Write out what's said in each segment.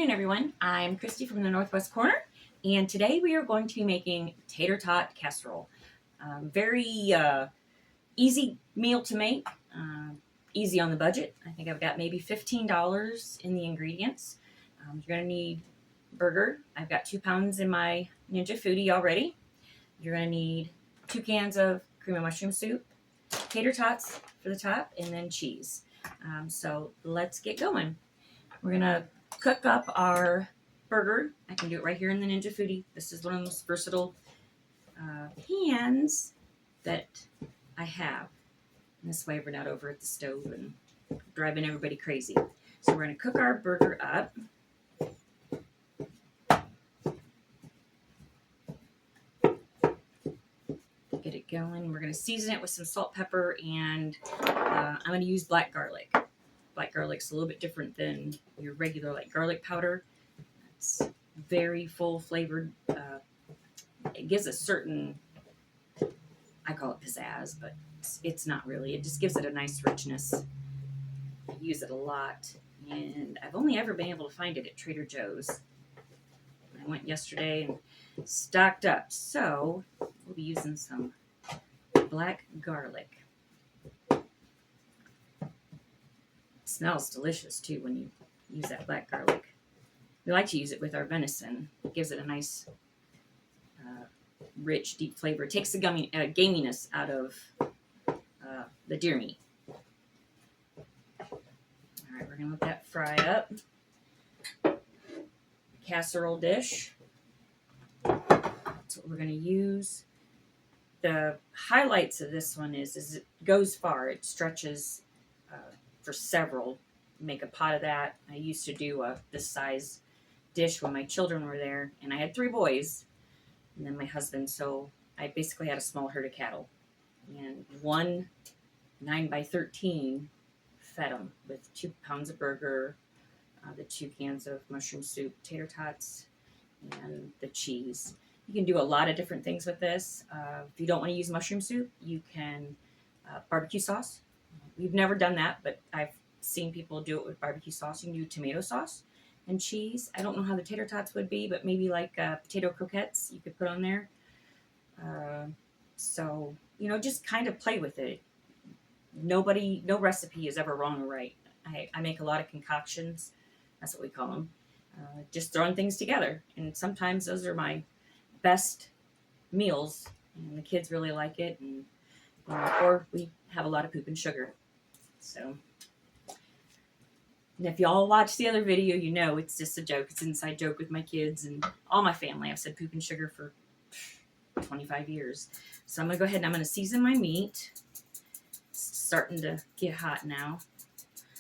afternoon, everyone. I'm Christy from the Northwest Corner, and today we are going to be making Tater Tot Casserole. Very easy meal to make, easy on the budget. I think I've got maybe $15 in the ingredients. You're going to need burger. I've got 2 pounds in my Ninja Foodie already. You're going to need 2 cans of cream of mushroom soup, tater tots for the top, and then cheese. So let's get going. We're going to cook up our burger. I can do it right here in the Ninja Foodie. This is one of the most versatile pans that I have. And this way we're not over at the stove and driving everybody crazy. So we're going to cook our burger up. Get it going. We're going to season it with some salt, pepper, and I'm going to use black garlic. Black garlic's a little bit different than your regular garlic powder. It's very full flavored. It gives a certain, I call it pizzazz, but it's not really. It just gives it a nice richness. I use it a lot, and I've only ever been able to find it at Trader Joe's. I went yesterday and stocked up, so we'll be using some black garlic. Smells delicious too when you use that black garlic. We like to use it with our venison. It gives it a nice, rich, deep flavor. It takes the gaminess out of the deer meat. All right, we're gonna let that fry up. Casserole dish. That's what we're gonna use. The highlights of this one is it goes far. It stretches for several. Make a pot of that. I used to do this size dish when my children were there, and I had 3 boys and then my husband, so I basically had a small herd of cattle, and one 9x13 fed them with 2 pounds of burger, the 2 cans of mushroom soup, tater tots, and the cheese. You can do a lot of different things with this. If you don't want to use mushroom soup, you can barbecue sauce. We've never done that, but I've seen people do it with barbecue sauce. You can do tomato sauce and cheese. I don't know how the tater tots would be, but maybe like potato croquettes you could put on there. So, just kind of play with it. No recipe is ever wrong or right. I make a lot of concoctions. That's what we call them. Just throwing things together. And sometimes those are my best meals, and the kids really like it. And or we have a lot of poop and sugar. So, and if y'all watch the other video, it's just a joke. It's an inside joke with my kids and all my family. I've said poop and sugar for 25 years. So I'm going to go ahead and I'm going to season my meat. It's starting to get hot now.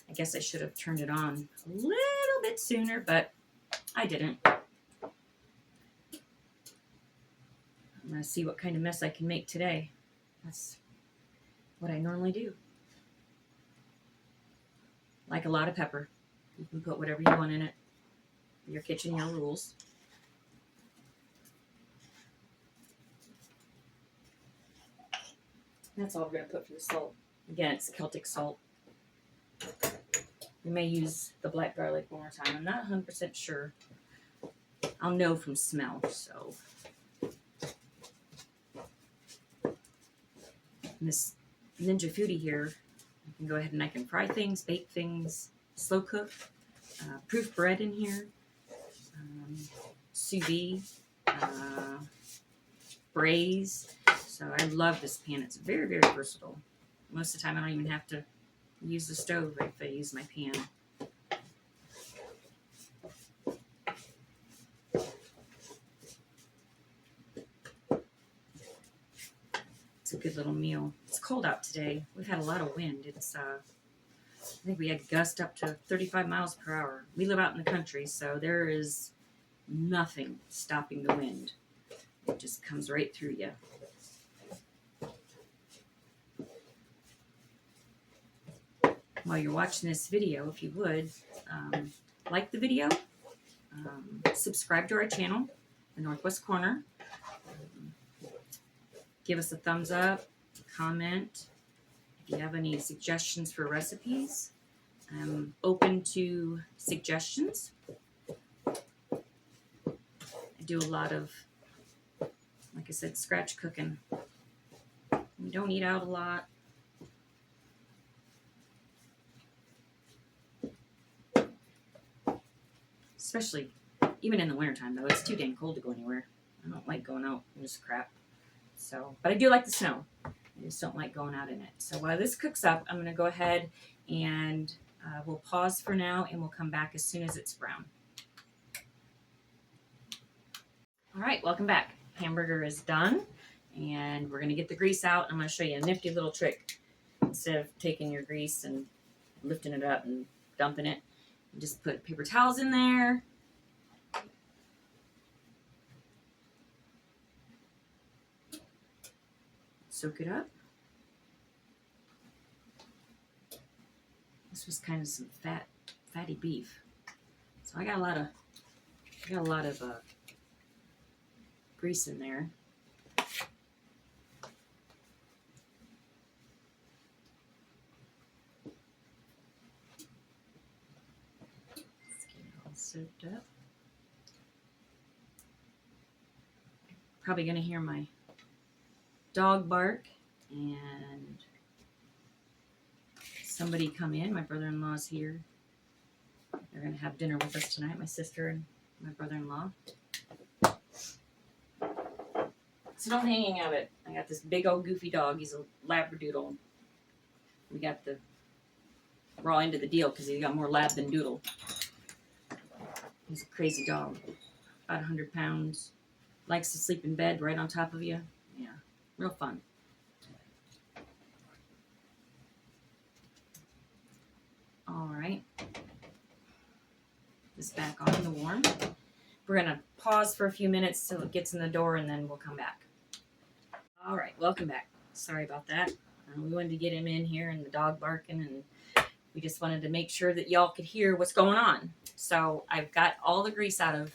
I guess I should have turned it on a little bit sooner, but I didn't. I'm going to see what kind of mess I can make today. That's what I normally do. Like a lot of pepper. You can put whatever you want in it. Your kitchen, your rules. That's all we're going to put for the salt. Again, it's Celtic salt. We may use the black garlic one more time. I'm not 100% sure. I'll know from smell, so. And this Ninja Foodie here, I can go ahead and I can fry things, bake things, slow cook, proof bread in here, sous vide, braise. So I love this pan. It's very, very versatile. Most of the time I don't even have to use the stove if I use my pan. It's a good little meal. It's cold out today. We've had a lot of wind. It's I think we had gusts up to 35 miles per hour. We live out in the country, so there is nothing stopping the wind. It just comes right through you. While you're watching this video, if you would, like the video, subscribe to our channel, The Northwest Corner. Give us a thumbs up, comment. If you have any suggestions for recipes, I'm open to suggestions. do a lot of, like I said, scratch cooking. We don't eat out a lot. Especially, even in the wintertime, though. It's too dang cold to go anywhere. I don't like going out in this crap. So, but I do like the snow. I just don't like going out in it. So while this cooks up, I'm going to go ahead and we'll pause for now, and we'll come back as soon as it's brown. All right, welcome back. Hamburger is done, and we're going to get the grease out. I'm going to show you a nifty little trick. Instead of taking your grease and lifting it up and dumping it, you just put paper towels in there. Soak it up. This was kind of some fatty beef, so I got a lot of grease in there. Let's get it all soaked up. Probably gonna hear my dog bark and somebody come in. My brother-in-law's here. They're gonna have dinner with us tonight, my sister and my brother-in-law. So don't hanging of it. I got this big old goofy dog. He's a Labradoodle. We're all into the deal because he got more lab than doodle. He's a crazy dog. About 100 pounds. Likes to sleep in bed right on top of you. Yeah, real fun. All right. This back on the warm. We're going to pause for a few minutes till it gets in the door, and then we'll come back. All right, welcome back. Sorry about that. We wanted to get him in here and the dog barking, and we just wanted to make sure that y'all could hear what's going on. So I've got all the grease out of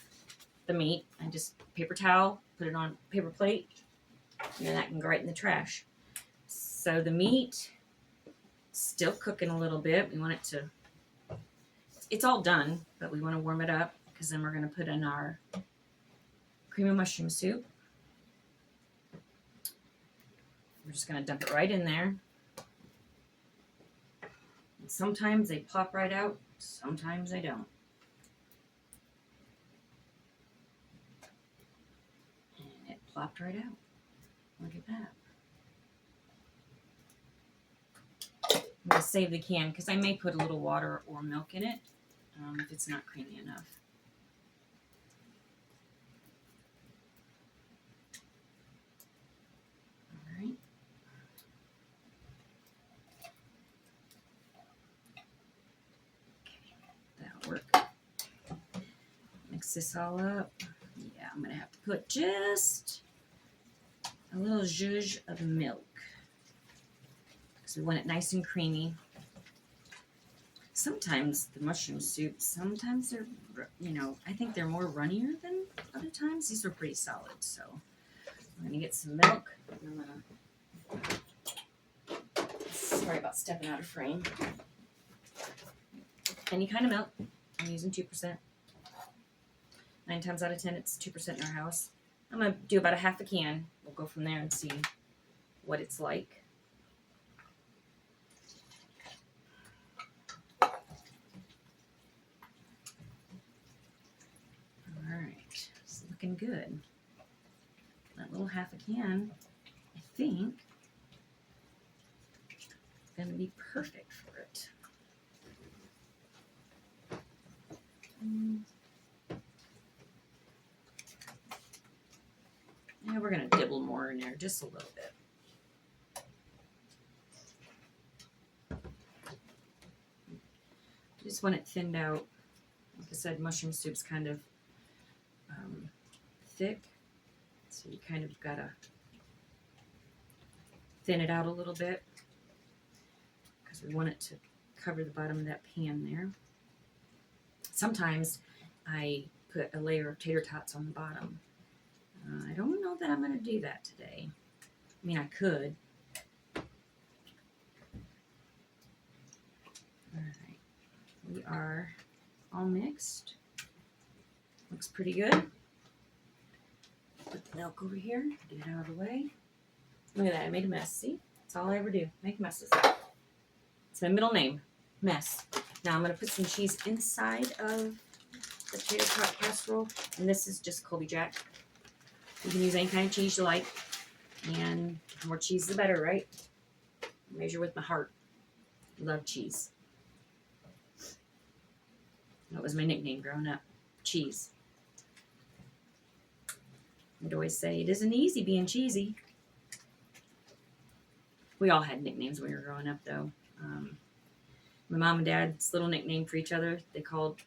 the meat. I just paper towel, put it on paper plate, and then that can go right in the trash. So the meat still cooking a little bit. We want it to, it's all done, but we want to warm it up because then we're going to put in our cream of mushroom soup. We're just going to dump it right in there. And sometimes they pop right out, sometimes they don't. And it plopped right out. Look at that. I'm going to save the can because I may put a little water or milk in it if it's not creamy enough. All right. That'll work. Mix this all up. Yeah, I'm going to have to put just a little zhuzh of milk because we want it nice and creamy. Sometimes the mushroom soups, sometimes they're, I think they're more runnier than other times. These are pretty solid, so I'm going to get some milk. And I'm going to, sorry about stepping out of frame. Any kind of milk. I'm using 2%. 9 times out of 10, it's 2% in our house. I'm going to do about a half a can. We'll go from there and see what it's like. Alright, it's looking good. That little half a can, I think, is going to be perfect for it. Yeah, we're going to dibble more in there, just a little bit. Just want it thinned out. Like I said, mushroom soup's kind of thick, so you kind of got to thin it out a little bit because we want it to cover the bottom of that pan there. Sometimes I put a layer of tater tots on the bottom. I don't know that I'm going to do that today. I mean, I could. Alright, we are all mixed. Looks pretty good. Put the milk over here. Get it out of the way. Look at that. I made a mess. See? That's all I ever do. Make messes. It's my middle name. Mess. Now I'm going to put some cheese inside of the tater tot casserole. And this is just Colby Jack. You can use any kind of cheese you like. And the more cheese, the better, right? Measure with my heart. Love cheese. That was my nickname growing up. Cheese. I'd always say, it isn't easy being cheesy. We all had nicknames when we were growing up, though. My mom and dad's little nickname for each other, they called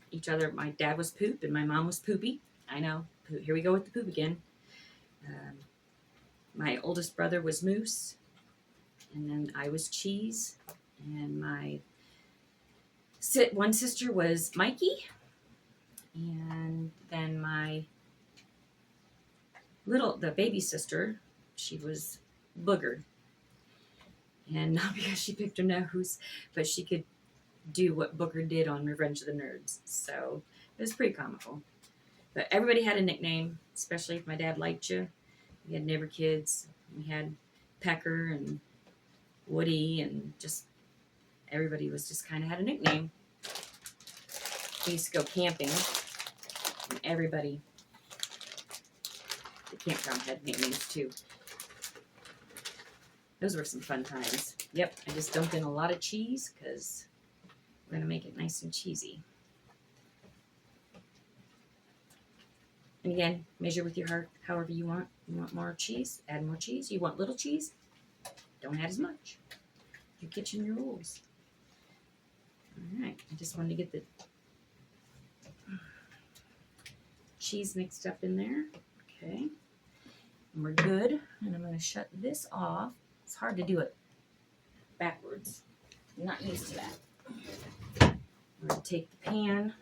each other, my dad was Poop and my mom was Poopy. I know. Here we go with the poop again. My oldest brother was Moose. And then I was Cheese. And my one sister was Mikey. And then my the baby sister, she was Booger. And not because she picked her nose, but she could do what Booger did on Revenge of the Nerds. So it was pretty comical. But everybody had a nickname, especially if my dad liked you. We had neighbor kids. We had Pecker and Woody, and just everybody was just kind of had a nickname. We used to go camping, and everybody, the campground had nicknames too. Those were some fun times. Yep, I just dumped in a lot of cheese because we're going to make it nice and cheesy. And again, measure with your heart however you want. You want more cheese? Add more cheese. You want little cheese? Don't add as much. Your kitchen rules. All right, I just wanted to get the cheese mixed up in there. Okay, and we're good. And I'm going to shut this off. It's hard to do it backwards. I'm not used to that. I'm going to take the pan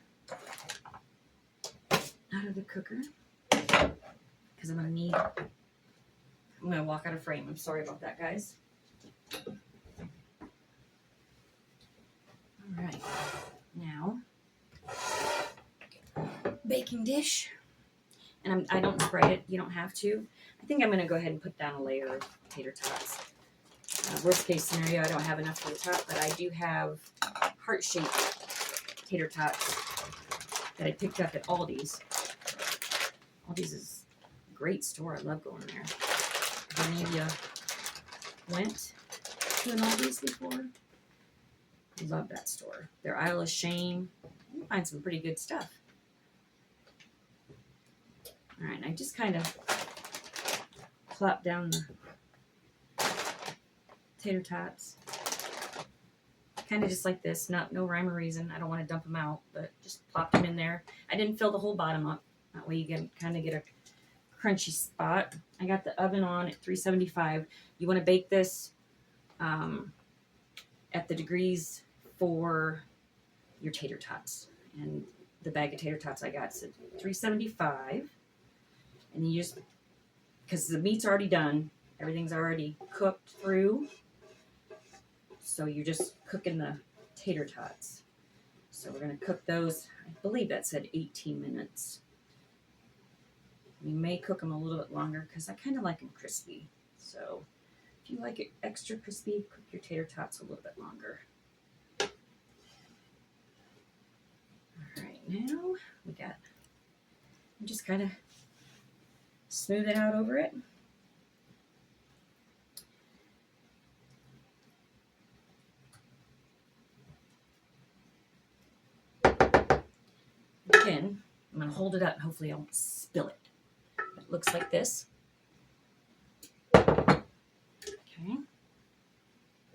out of the cooker because I'm going to walk out of frame. I'm sorry about that, guys. All right. Now, baking dish. And I don't spray it. You don't have to. I think I'm going to go ahead and put down a layer of tater tots. Worst case scenario, I don't have enough for the top, but I do have heart-shaped tater tots that I picked up at Aldi's. Aldi's is a great store. I love going there. Have any of you went to an Aldi's before? I love that store. Their Aisle of Shame. You find some pretty good stuff. All right, I just kind of plop down the tater tots. Kind of just like this. No rhyme or reason. I don't want to dump them out, but just plop them in there. I didn't fill the whole bottom up. That way you can kind of get a crunchy spot. I got the oven on at 375. You want to bake this at the degrees for your tater tots. And the bag of tater tots I got said 375. And you just, because the meat's already done, everything's already cooked through. So you're just cooking the tater tots. So we're going to cook those, I believe that said 18 minutes. You may cook them a little bit longer because I kind of like them crispy. So if you like it extra crispy, cook your tater tots a little bit longer. All right, now we got, just kind of smooth it out over it. Again, I'm going to hold it up and hopefully I won't spill it. It looks like this. Okay.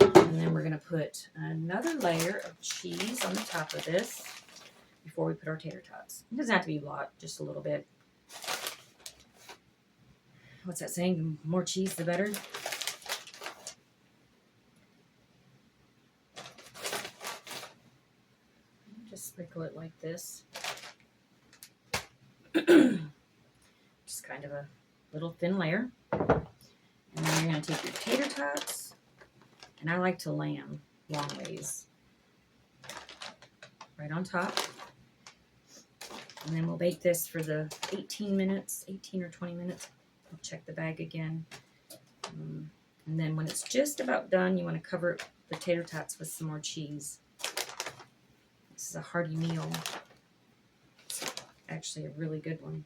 And then we're going to put another layer of cheese on the top of this before we put our tater tots. It doesn't have to be a lot, just a little bit. What's that saying? The more cheese, the better. Just sprinkle it like this. Just kind of a little thin layer. And then you're going to take your tater tots, and I like to lay them long ways. Right on top. And then we'll bake this for the 18 minutes, 18 or 20 minutes. I'll check the bag again. And then when it's just about done, you want to cover the tater tots with some more cheese. This is a hearty meal. It's actually a really good one.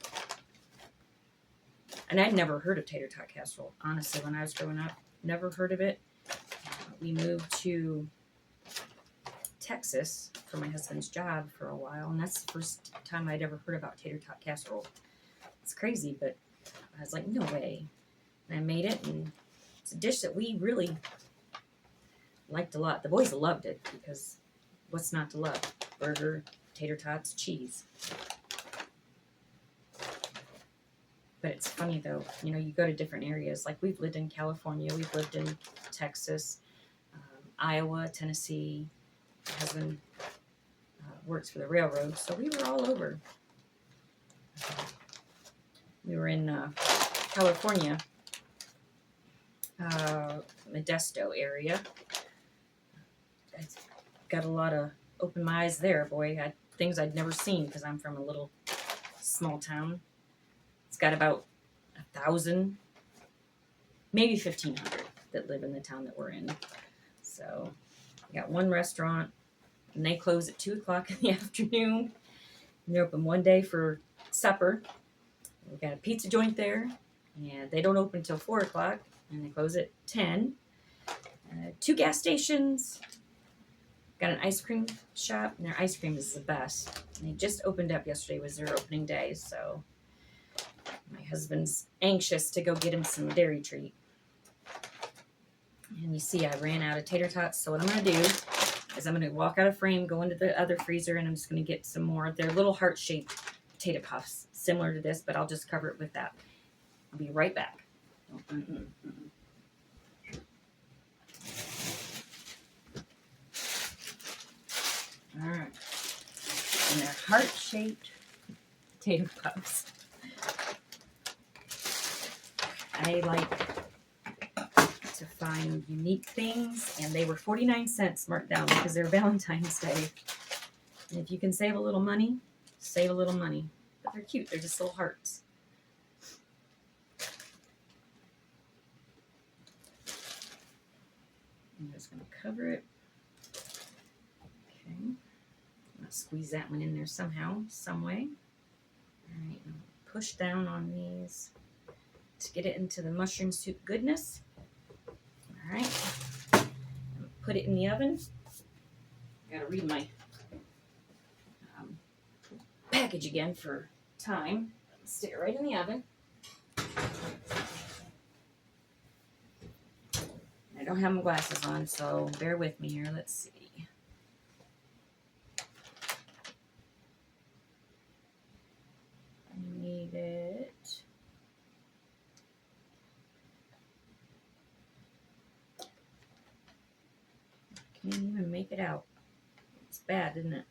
And I'd never heard of tater tot casserole. Honestly, when I was growing up, never heard of it. We moved to Texas for my husband's job for a while, and that's the first time I'd ever heard about tater tot casserole. It's crazy, but I was like, no way. And I made it, and it's a dish that we really liked a lot. The boys loved it because what's not to love? Burger, tater tots, cheese. But it's funny though, you know, you go to different areas. Like we've lived in California, we've lived in Texas, Iowa, Tennessee. My husband works for the railroad, so we were all over. We were in California, Modesto area. I got a lot of open my eyes there, boy. Things I'd never seen because I'm from a little small town. It's got about 1,000, maybe 1,500 that live in the town that we're in. So we got one restaurant, and they close at 2 o'clock in the afternoon. And they're open one day for supper. We got a pizza joint there, and they don't open until 4 o'clock, and they close at 10. 2 gas stations. Got an ice cream shop, and their ice cream is the best. And they just opened up yesterday, was their opening day, so my husband's anxious to go get him some dairy treat. And you see I ran out of tater tots, so what I'm going to do is I'm going to walk out of frame, go into the other freezer, and I'm just going to get some more. They're little heart-shaped potato puffs, similar to this, but I'll just cover it with that. I'll be right back. All right. And they're heart-shaped potato puffs. I like to find unique things, and they were 49 cents marked down because they're Valentine's Day. And if you can save a little money, save a little money. But they're cute. They're just little hearts. I'm just going to cover it. Okay. I'm going to squeeze that one in there somehow, some way. All right. Push down on these to get it into the mushroom soup goodness. All right. Put it in the oven. I got to read my package again for time. Stick it right in the oven. I don't have my glasses on, so bear with me here. Let's see. I need it. Can't even make it out. It's bad, isn't it?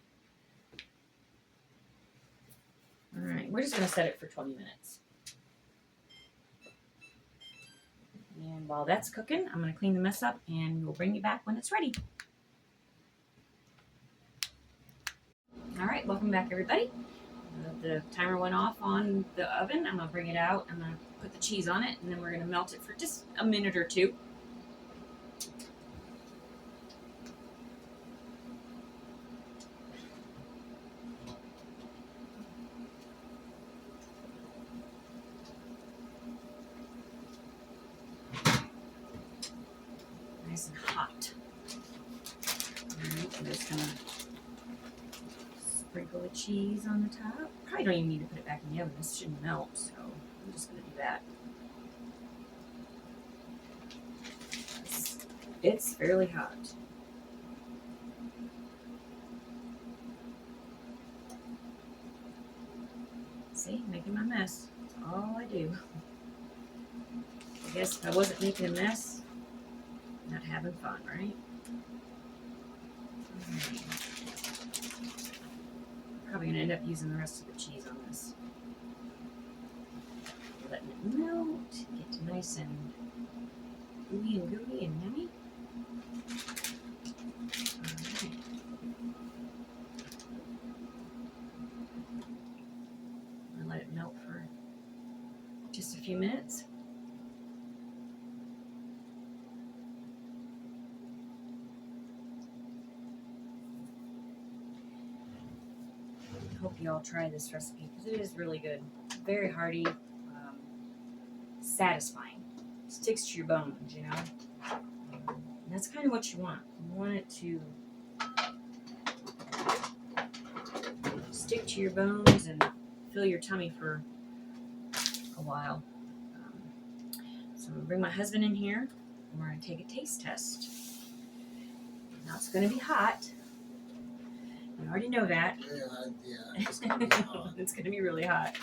All right, we're just going to set it for 20 minutes. And while that's cooking, I'm going to clean the mess up, and we'll bring you back when it's ready. All right, welcome back, everybody. The timer went off on the oven. I'm going to bring it out. I'm going to put the cheese on it, and then we're going to melt it for just a minute or two. Nice and hot. Alright, I'm just gonna sprinkle the cheese on the top. Probably don't even need to put it back in the oven. This shouldn't melt, so I'm just gonna do that. It's fairly hot. See, making my mess. That's all I do. I guess if I wasn't making a mess, not having fun, right? Probably gonna end up using the rest of the cheese on this. Letting it melt, get nice and gooey and gooey and yummy. few minutes. I hope you all try this recipe because it is really good. Very hearty, satisfying. Sticks to your bones, you know. And that's kind of what you want. You want it to stick to your bones and fill your tummy for a while. So I'm going to bring my husband in here and we're going to take a taste test. Now it's going to be hot. You already know that. Yeah, it's going to be hot. It's going to be really hot.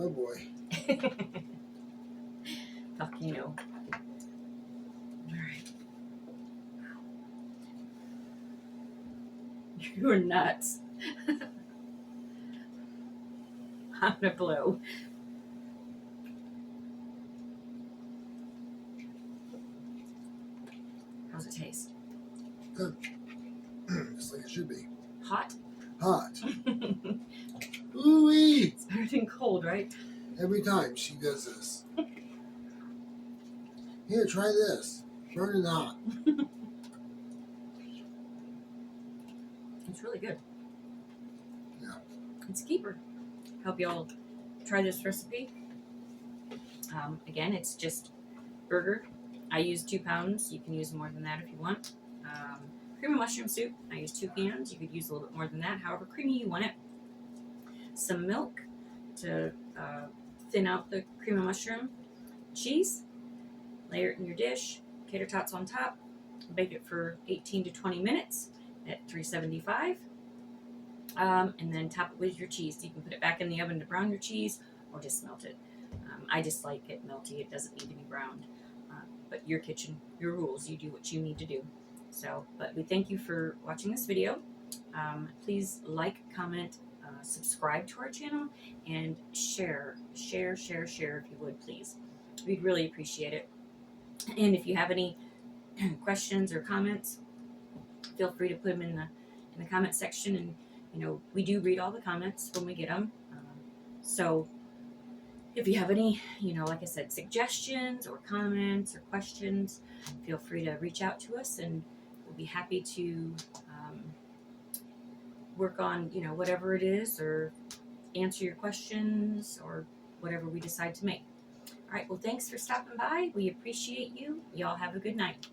Oh boy. Volcano. Alright. You are nuts. I'm gonna blow. How's it taste? Good. Just like it should be. Hot? Hot. Ooh-wee! It's better than cold, right? Every time she does this. Here, try this. Burn it hot. It's really good. Yeah. It's a keeper. Hope y'all try this recipe. Again, it's just burger. I use 2 pounds. You can use more than that if you want. Cream of mushroom soup. I use 2 cans. You could use a little bit more than that, however creamy you want it. Some milk to thin out the cream of mushroom. Cheese. Layer it in your dish. Tater tots on top. Bake it for 18 to 20 minutes at 375. And then top it with your cheese. You can put it back in the oven to brown your cheese or just melt it. I just like it melty. It doesn't need to be browned. But your kitchen, your rules. You do what you need to do. So, but we thank you for watching this video. Please like, comment, subscribe to our channel, and share if you would, please. We'd really appreciate it. And if you have any questions or comments, feel free to put them in the comment section. And you know, we do read all the comments when we get them. So if you have any, you know, like I said, suggestions or comments or questions, feel free to reach out to us, and we'll be happy to work on, you know, whatever it is, or answer your questions, or whatever we decide to make. All right, well, thanks for stopping by. We appreciate you. Y'all have a good night.